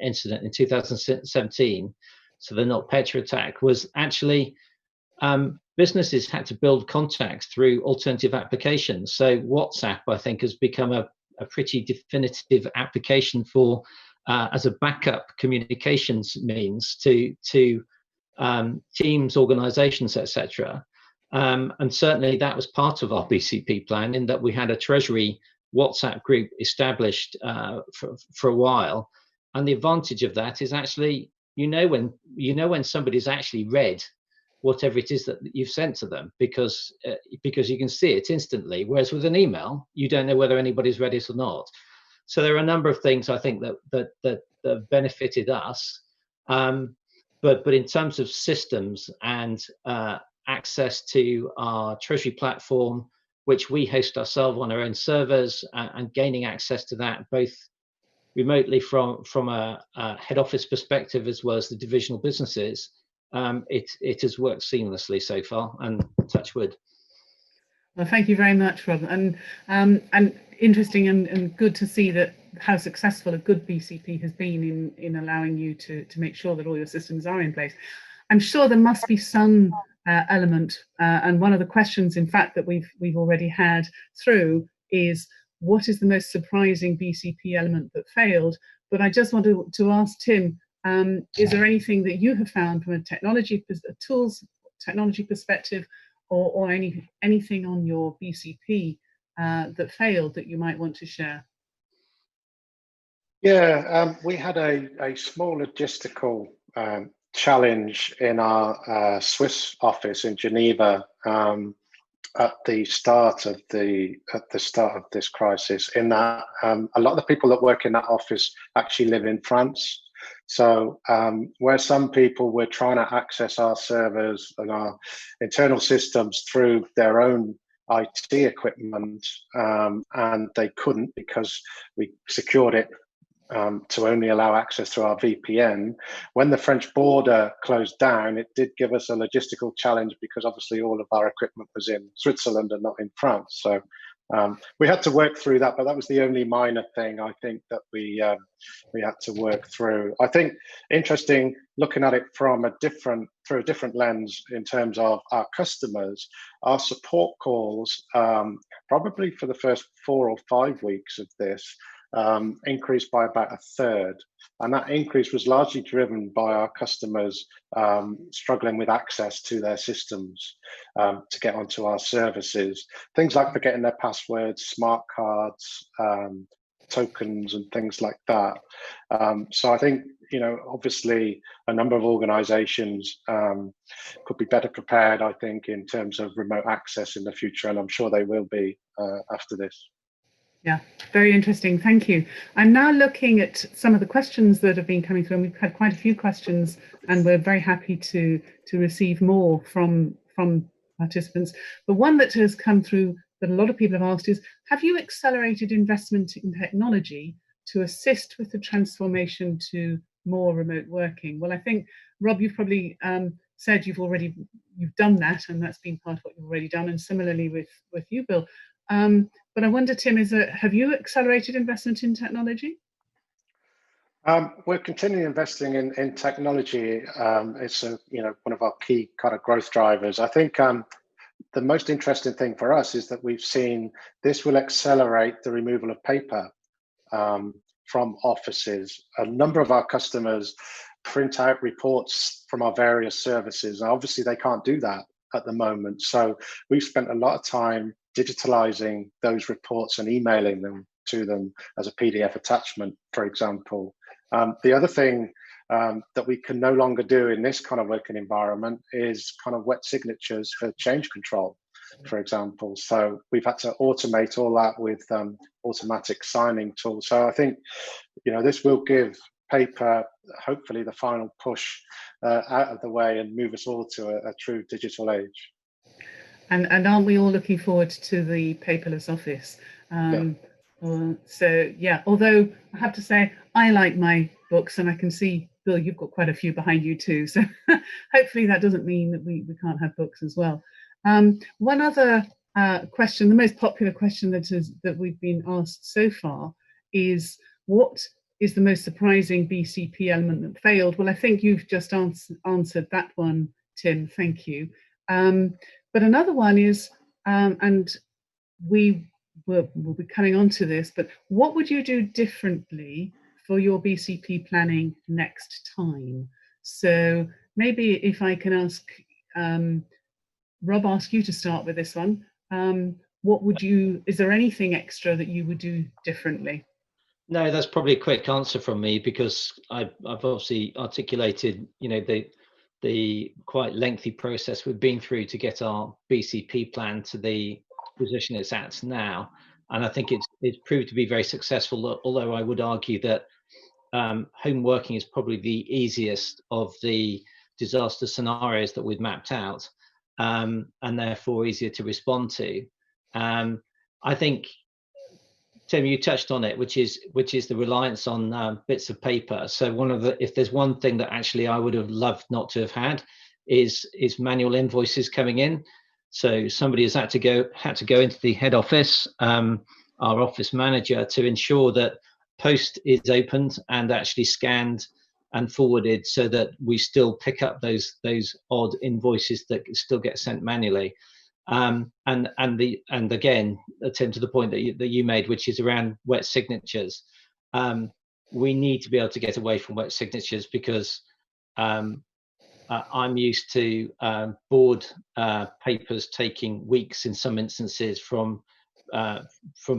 incident in 2017. So the NotPetya attack was actually businesses had to build contacts through alternative applications. So WhatsApp, I think, has become a pretty definitive application for as a backup communications means to teams, organizations, etc. And certainly that was part of our BCP plan, in that we had a Treasury WhatsApp group established for a while. And the advantage of that is actually, when somebody's actually read whatever it is that you've sent to them, because you can see it instantly. Whereas with an email, you don't know whether anybody's read it or not. So there are a number of things I think that benefited us. But in terms of systems and access to our Treasury platform, which we host ourselves on our own servers, and gaining access to that both remotely from a head office perspective as well as the divisional businesses, it has worked seamlessly so far, and touch wood. Well, thank you very much, Rob, and interesting and good to see that how successful a good BCP has been in allowing you to make sure that all your systems are in place. I'm sure there must be some element, and one of the questions, in fact, that we've already had through is, what is the most surprising BCP element that failed? But I just wanted to ask Tim, is there anything that you have found from a technology perspective, or anything on your BCP that failed that you might want to share? Yeah, we had a small logistical challenge in our Swiss office in Geneva at the start of this crisis. In that, a lot of the people that work in that office actually live in France. So where some people were trying to access our servers and our internal systems through their own IT equipment, and they couldn't because we secured it to only allow access through our VPN. When the French border closed down, it did give us a logistical challenge, because obviously all of our equipment was in Switzerland and not in France. So we had to work through that, but that was the only minor thing I think that we had to work through. I think interesting looking at it from through a different lens in terms of our customers. Our support calls, probably for the first 4 or 5 weeks of this, increased by about a third. And that increase was largely driven by our customers struggling with access to their systems to get onto our services. Things like forgetting their passwords, smart cards, tokens and things like that. So I think, obviously a number of organizations could be better prepared, I think, in terms of remote access in the future, and I'm sure they will be after this. Yeah, very interesting. Thank you. I'm now looking at some of the questions that have been coming through, and we've had quite a few questions, and we're very happy to receive more from participants. But one that has come through that a lot of people have asked is, have you accelerated investment in technology to assist with the transformation to more remote working? Well, I think, Rob, you've probably said you've done that, and that's been part of what you've already done, and similarly with you, Bill. But I wonder, Tim, have you accelerated investment in technology? We're continuing investing in technology. It's one of our key kind of growth drivers. I think the most interesting thing for us is that we've seen this will accelerate the removal of paper from offices. A number of our customers print out reports from our various services. And obviously, they can't do that at the moment. So we've spent a lot of time digitalizing those reports and emailing them to them as a PDF attachment, for example. The other thing that we can no longer do in this kind of working environment is kind of wet signatures for change control, for example. So we've had to automate all that with automatic signing tools. So I think, this will give paper, hopefully, the final push out of the way and move us all to a true digital age. And aren't we all looking forward to the paperless office? So yeah, although I have to say I like my books, and I can see, Bill, you've got quite a few behind you too. So hopefully that doesn't mean that we can't have books as well. One other question, the most popular question that we've been asked so far is, what is the most surprising BCP element that failed? Well, I think you've just answered that one, Tim. Thank you. But another one is, and we'll be coming on to this, but what would you do differently for your BCP planning next time? So maybe if I can ask, Rob, ask you to start with this one. Is there anything extra that you would do differently? No, that's probably a quick answer from me, because I've obviously articulated, the quite lengthy process we've been through to get our BCP plan to the position it's at now. And I think it's proved to be very successful, although I would argue that home working is probably the easiest of the disaster scenarios that we've mapped out, and therefore easier to respond to. I think, Tim, you touched on it, which is the reliance on bits of paper. So if there's one thing that actually I would have loved not to have had is manual invoices coming in. So somebody has had to go into the head office, our office manager, to ensure that post is opened and actually scanned and forwarded, so that we still pick up those odd invoices that still get sent manually. And again, Tim, to the point that you made, which is around wet signatures, we need to be able to get away from wet signatures, because I'm used to board papers taking weeks in some instances from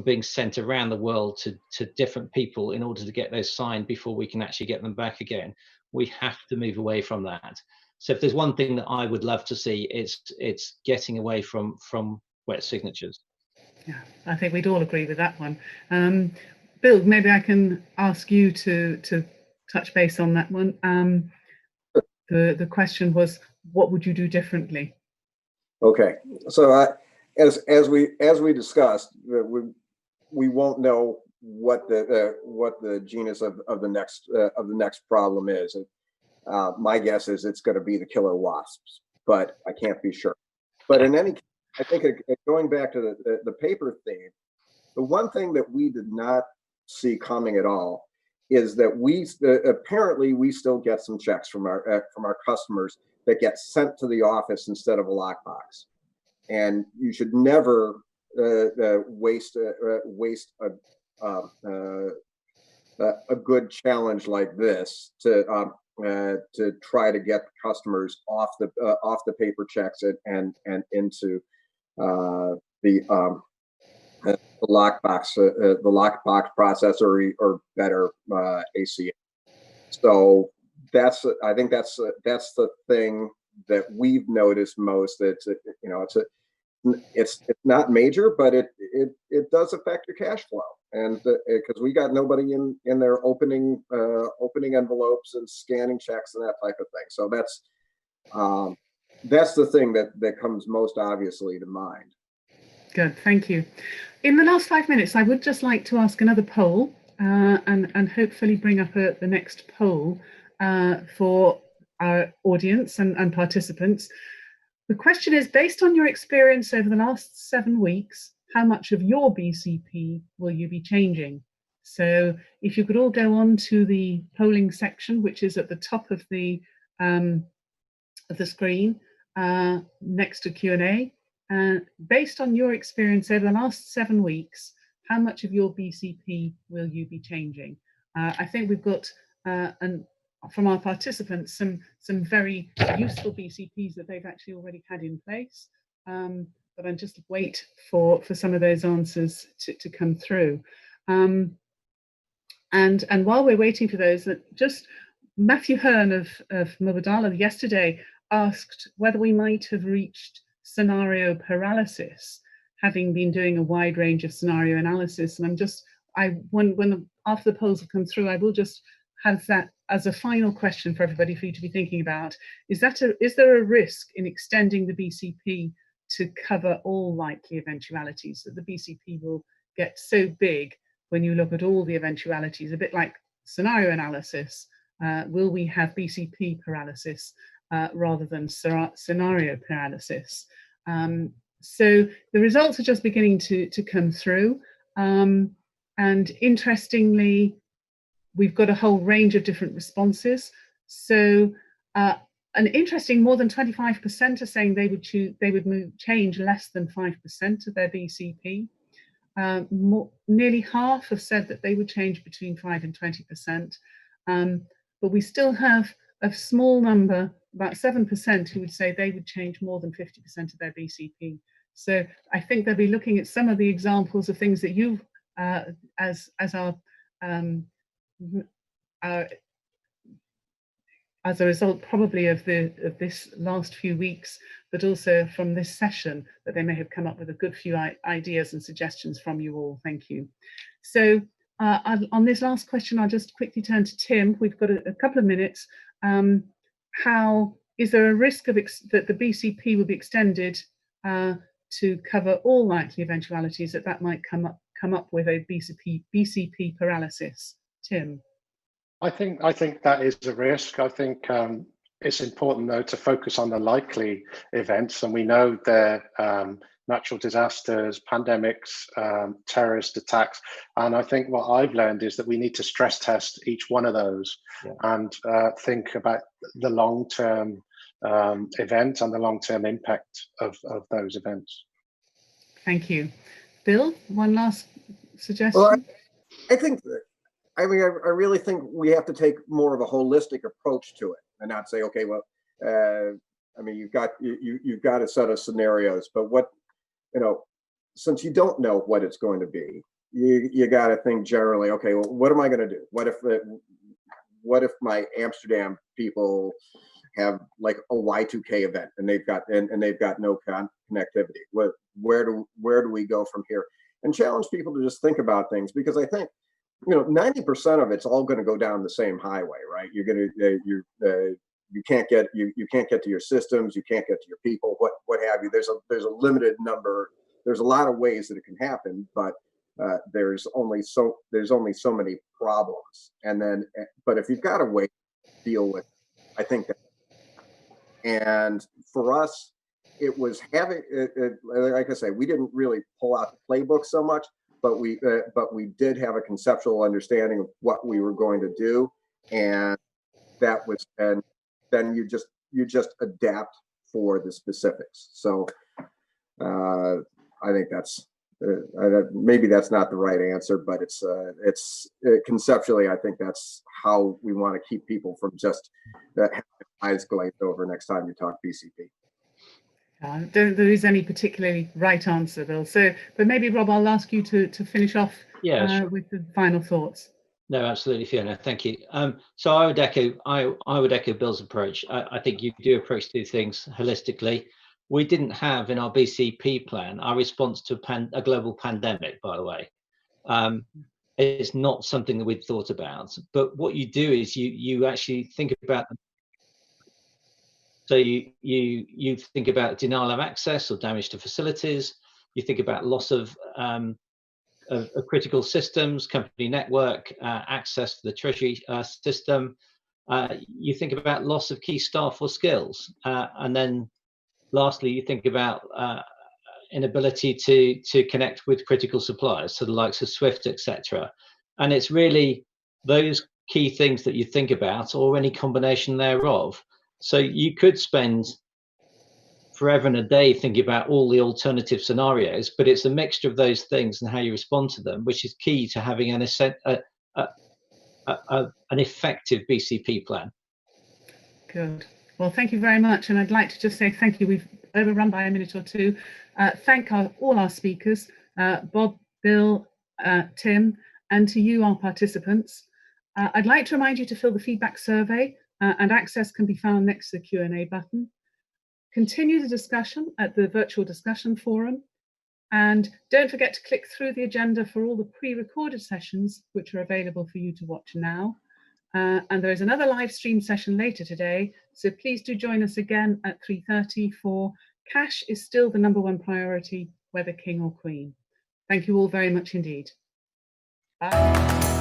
being sent around the world to different people in order to get those signed before we can actually get them back again. We have to move away from that. So if there's one thing that I would love to see, it's getting away from wet signatures. Yeah, I think we'd all agree with that one. Bill, maybe I can ask you to touch base on that one. The question was, what would you do differently? Okay, so as we discussed, we won't know what the genus of the next problem is. My guess is it's going to be the killer wasps, but I can't be sure. But in any case, I think going back to the paper theme, the one thing that we did not see coming at all is that apparently we still get some checks from our customers that get sent to the office instead of a lockbox, and you should never waste a good challenge like this to try to get customers off the paper checks and into the lockbox process or better ACH. So I think that's the thing that we've noticed most. It's not major, but it does affect your cash flow, and because we got nobody in there opening envelopes and scanning checks and that type of thing. So that's the thing that comes most obviously to mind. Good, thank you. In the last 5 minutes, I would just like to ask another poll and hopefully bring up the next poll for our audience and participants. The question is, based on your experience over the last 7 weeks, how much of your BCP will you be changing? So if you could all go on to the polling section, which is at the top of the screen next to Q&A. Based on your experience over the last 7 weeks, how much of your BCP will you be changing? I think we've got from our participants some very useful BCPs that they've actually already had in place, but I'm just wait for some of those answers to come through. And while we're waiting for those, just Matthew Hearn of Mubadala yesterday asked whether we might have reached scenario paralysis, having been doing a wide range of scenario analysis. And after the polls have come through, I will just have that as a final question for everybody for you to be thinking about. Is there a risk in extending the BCP to cover all likely eventualities, that the BCP will get so big when you look at all the eventualities, a bit like scenario analysis? Will we have BCP paralysis rather than scenario paralysis? So the results are just beginning to come through. And interestingly, we've got a whole range of different responses. So an interesting, more than 25% are saying they would change less than 5% of their BCP. Nearly half have said that they would change between 5 and 20%. But we still have a small number, about 7%, who would say they would change more than 50% of their BCP. So I think they'll be looking at some of the examples of things that you've, as a result probably of this last few weeks, but also from this session, that they may have come up with a good few ideas and suggestions from you all. Thank you. So on this last question, I'll just quickly turn to Tim. We've got a couple of minutes. Is there a risk of that the BCP will be extended to cover all likely eventualities, that might come up with a BCP paralysis? Tim. I think that is a risk. I think it's important, though, to focus on the likely events, and we know they're natural disasters, pandemics, terrorist attacks. And I think what I've learned is that we need to stress test each one of those and think about the long-term event and the long-term impact of those events. Thank you. Bill, one last suggestion? Well, I think I really think we have to take more of a holistic approach to it and not say, okay, well, you've got a set of scenarios, but since you don't know what it's going to be, you got to think generally, okay, well, what am I going to do? What if my Amsterdam people have like a Y2K event and they've got no connectivity? Where do we go from here? And challenge people to just think about things, because I think 90% of it's all going to go down the same highway, right? You can't get to your systems, you can't get to your people, what have you. There's a limited number. There's a lot of ways that it can happen, but there's only so many problems. But if you've got a way to deal with it, I think that. And for us, it was having, like I say, we didn't really pull out the playbook so much, but we did have a conceptual understanding of what we were going to do, and then you just adapt for the specifics. So I think maybe that's not the right answer, but it's conceptually, I think that's how we want to keep people from just having eyes glazed over next time you talk BCP. I don't think there is any particularly right answer, Bill. So, but maybe Rob, I'll ask you to finish off Sure. with the final thoughts. No, absolutely, Fiona. Thank you. So I would echo Bill's approach. I think you do approach these things holistically. We didn't have in our BCP plan our response to a global pandemic, by the way. It's not something that we'd thought about. But what you do is you actually think about. So you think about denial of access or damage to facilities. You think about loss of critical systems, company network, access to the treasury system. You think about loss of key staff or skills. And then lastly, you think about inability to connect with critical suppliers, so the likes of SWIFT, etc. And it's really those key things that you think about, or any combination thereof. So you could spend forever and a day thinking about all the alternative scenarios, but it's a mixture of those things and how you respond to them, which is key to having an effective BCP plan. Good. Well, thank you very much. And I'd like to just say thank you. We've overrun by a minute or two. Thank all our speakers, Bob, Bill, Tim, and to you, our participants. I'd like to remind you to fill the feedback survey, and access can be found next to the Q&A button. Continue the discussion at the virtual discussion forum. And don't forget to click through the agenda for all the pre-recorded sessions, which are available for you to watch now. And there is another live stream session later today, so please do join us again at 3:30 for Cash is Still the #1 Priority, Whether King or Queen. Thank you all very much indeed. Bye.